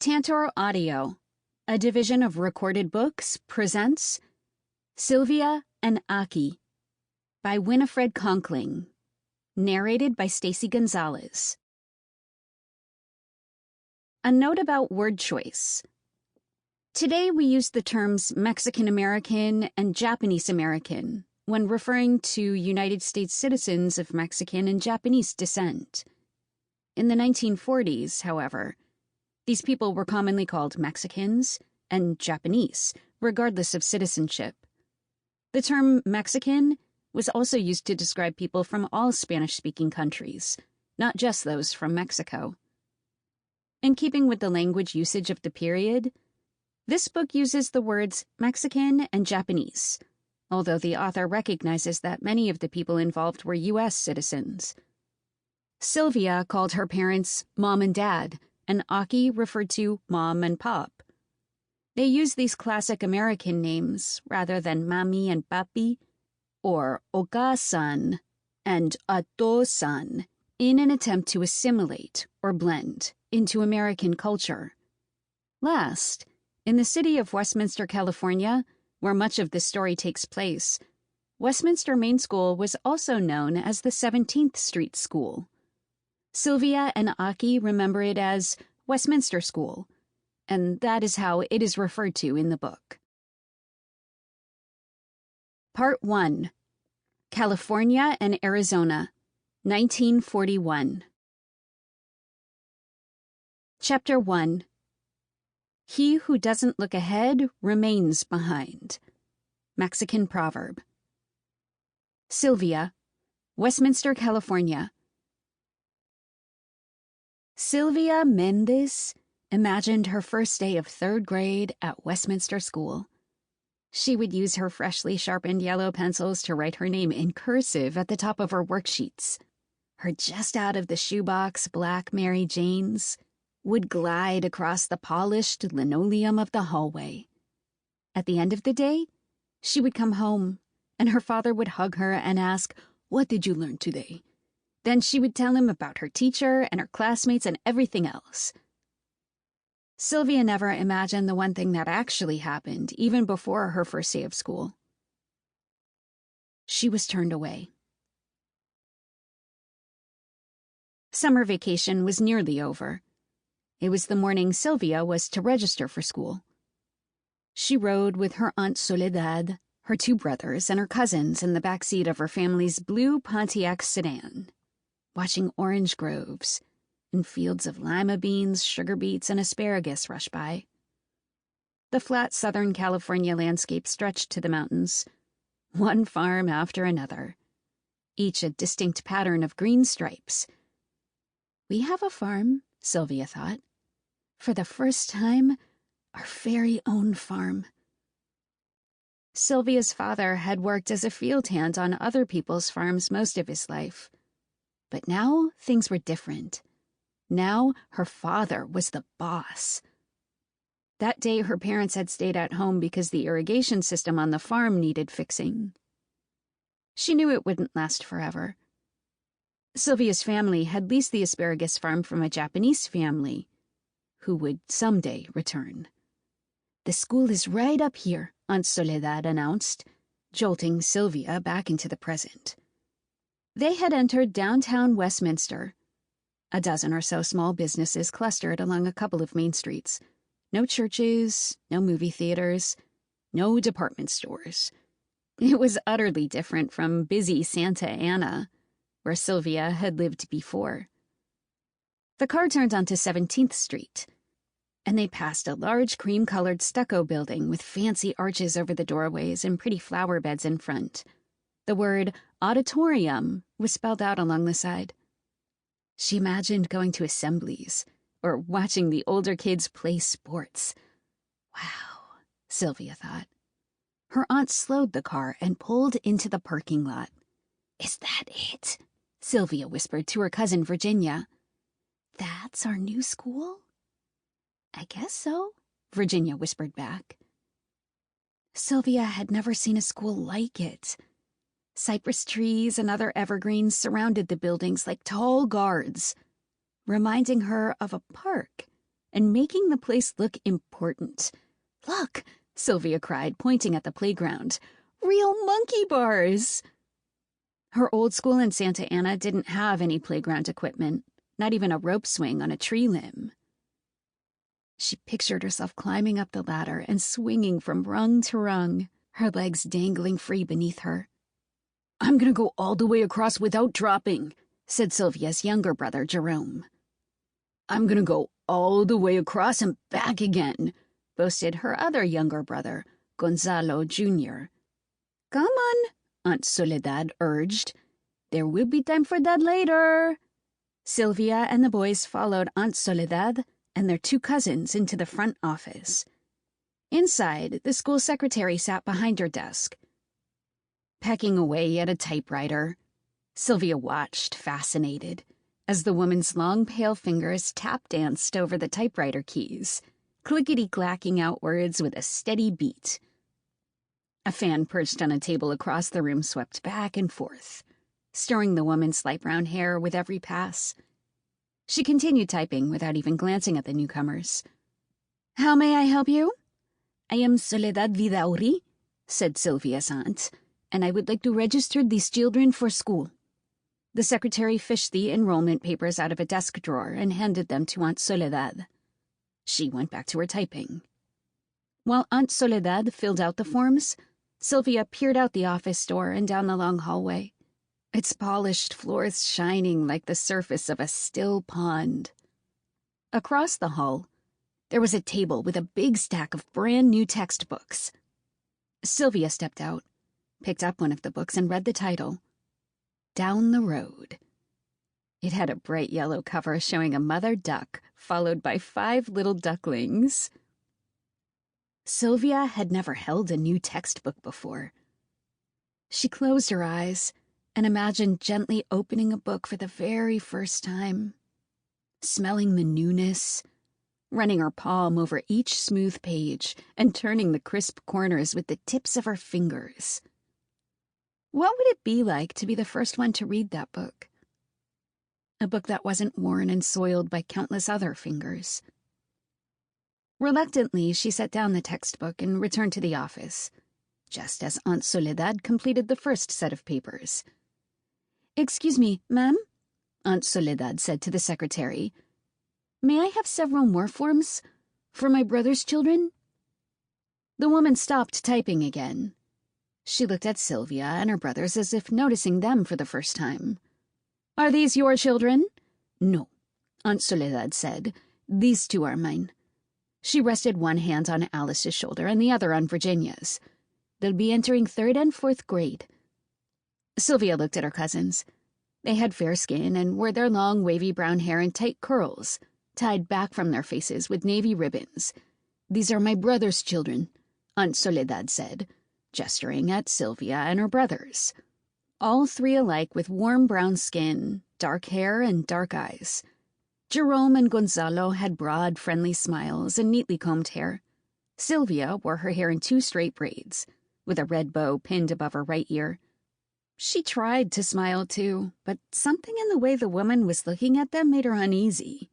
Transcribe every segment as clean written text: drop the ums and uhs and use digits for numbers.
Tantor Audio, a division of Recorded Books, presents Sylvia Aki by Winifred Conkling, narrated by Stacy Gonzalez. A note about word choice. Today we use the terms Mexican-American and Japanese-American when referring to United States citizens of Mexican and Japanese descent. In the 1940s, however, these people were commonly called Mexicans and Japanese, regardless of citizenship. The term Mexican was also used to describe people from all Spanish-speaking countries, not just those from Mexico. In keeping with the language usage of the period, this book uses the words Mexican and Japanese, although the author recognizes that many of the people involved were U.S. citizens. Sylvia called her parents Mom and Dad, and Aki referred to Mom and Pop. They use these classic American names rather than Mami and Papi, or Oka-san and Ato-san, in an attempt to assimilate or blend into American culture. Last, in the city of Westminster, California, where much of this story takes place, Westminster Main School was also known as the 17th Street School. Sylvia and Aki remember it as Westminster School, and that is how it is referred to in the book. Part 1. California and Arizona, 1941. Chapter 1. He who doesn't look ahead remains behind. Mexican proverb. Sylvia, Westminster, California. Sylvia Mendez imagined her first day of third grade at Westminster School. She would use her freshly sharpened yellow pencils to write her name in cursive at the top of her worksheets. Her just-out-of-the-shoebox black Mary Janes would glide across the polished linoleum of the hallway. At the end of the day, she would come home, and her father would hug her and ask, "What did you learn today?" Then she would tell him about her teacher and her classmates and everything else. Sylvia never imagined the one thing that actually happened, even before her first day of school. She was turned away. Summer vacation was nearly over. It was the morning Sylvia was to register for school. She rode with her Aunt Soledad, her two brothers, and her cousins in the back seat of her family's blue Pontiac sedan, watching orange groves and fields of lima beans, sugar beets, and asparagus rush by. The flat Southern California landscape stretched to the mountains, one farm after another, each a distinct pattern of green stripes. We have a farm, Sylvia thought. For the first time, our very own farm. Sylvia's father had worked as a field hand on other people's farms most of his life. But now things were different. Now her father was the boss. That day her parents had stayed at home because the irrigation system on the farm needed fixing. She knew it wouldn't last forever. Sylvia's family had leased the asparagus farm from a Japanese family who would someday return. "The school is right up here," Aunt Soledad announced, jolting Sylvia back into the present. They had entered downtown Westminster. A dozen or so small businesses clustered along a couple of main streets. No churches, no movie theaters, no department stores. It was utterly different from busy Santa Ana, where Sylvia had lived before. The car turned onto 17th Street, and they passed a large cream-colored stucco building with fancy arches over the doorways and pretty flower beds in front. The word auditorium was spelled out along the side. She imagined going to assemblies or watching the older kids play sports. Wow, Sylvia thought. Her aunt slowed the car and pulled into the parking lot. "Is that it?" Sylvia whispered to her cousin Virginia. "That's our new school?" "I guess so," Virginia whispered back. Sylvia had never seen a school like it. Cypress trees and other evergreens surrounded the buildings like tall guards, reminding her of a park and making the place look important. "Look," Sylvia cried, pointing at the playground. "Real monkey bars!" Her old school in Santa Ana didn't have any playground equipment, not even a rope swing on a tree limb. She pictured herself climbing up the ladder and swinging from rung to rung, her legs dangling free beneath her. "I'm gonna go all the way across without dropping," said Sylvia's younger brother, Jerome. "I'm gonna go all the way across and back again," boasted her other younger brother, Gonzalo Jr. "Come on," Aunt Soledad urged. "There will be time for that later." Sylvia and the boys followed Aunt Soledad and their two cousins into the front office. Inside, the school secretary sat behind her desk, pecking away at a typewriter. Sylvia watched, fascinated, as the woman's long, pale fingers tap-danced over the typewriter keys, clickety-clacking out words with a steady beat. A fan perched on a table across the room swept back and forth, stirring the woman's light brown hair with every pass. She continued typing without even glancing at the newcomers. "How may I help you?" "I am Soledad Vidauri," said Sylvia's aunt, "and I would like to register these children for school." The secretary fished the enrollment papers out of a desk drawer and handed them to Aunt Soledad. She went back to her typing. While Aunt Soledad filled out the forms, Sylvia peered out the office door and down the long hallway, its polished floors shining like the surface of a still pond. Across the hall, there was a table with a big stack of brand-new textbooks. Sylvia stepped out, picked up one of the books, and read the title, Down the Road. It had a bright yellow cover showing a mother duck followed by 5 little ducklings. Sylvia had never held a new textbook before. She closed her eyes and imagined gently opening a book for the very first time, smelling the newness, running her palm over each smooth page and turning the crisp corners with the tips of her fingers. What would it be like to be the first one to read that book? A book that wasn't worn and soiled by countless other fingers. Reluctantly, she set down the textbook and returned to the office, just as Aunt Soledad completed the first set of papers. "Excuse me, ma'am," Aunt Soledad said to the secretary. "May I have several more forms for my brother's children?" The woman stopped typing again. She looked at Sylvia and her brothers as if noticing them for the first time. "Are these your children?" "No," Aunt Soledad said. "These 2 are mine." She rested one hand on Alice's shoulder and the other on Virginia's. "They'll be entering 3rd and 4th grade." Sylvia looked at her cousins. They had fair skin and wore their long, wavy brown hair in tight curls, tied back from their faces with navy ribbons. "These are my brother's children," Aunt Soledad said, gesturing at Sylvia and her brothers. All 3 alike with warm brown skin, dark hair, and dark eyes. Jerome and Gonzalo had broad, friendly smiles and neatly combed hair. Sylvia wore her hair in 2 straight braids, with a red bow pinned above her right ear. She tried to smile, too, but something in the way the woman was looking at them made her uneasy.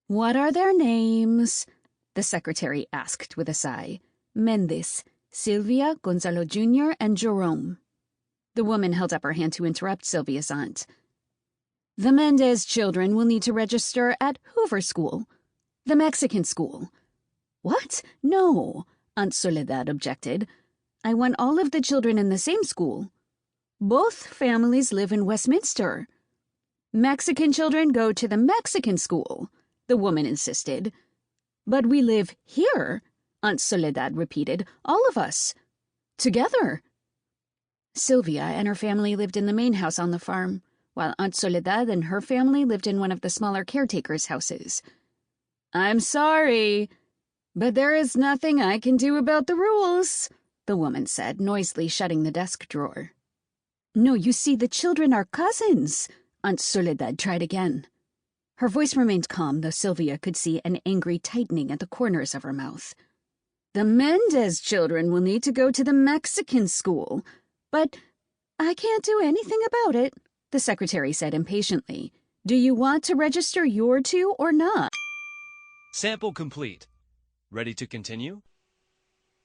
"What are their names?" the secretary asked with a sigh. "Mendez, Sylvia, Gonzalo Jr., and Jerome." The woman held up her hand to interrupt Sylvia's aunt. "The Mendez children will need to register at Hoover School, the Mexican school." "What? No," Aunt Soledad objected. "I want all of the children in the same school. Both families live in Westminster." "Mexican children go to the Mexican school," the woman insisted. "But we live here," Aunt Soledad repeated. "All of us. Together." Sylvia and her family lived in the main house on the farm, while Aunt Soledad and her family lived in one of the smaller caretakers' houses. "I'm sorry, but there is nothing I can do about the rules," the woman said, noisily shutting the desk drawer. "No, you see, the children are cousins," Aunt Soledad tried again. Her voice remained calm, though Sylvia could see an angry tightening at the corners of her mouth. "The Mendez children will need to go to the Mexican school, but I can't do anything about it," the secretary said impatiently. "Do you want to register your 2 or not?" Sample complete. Ready to continue?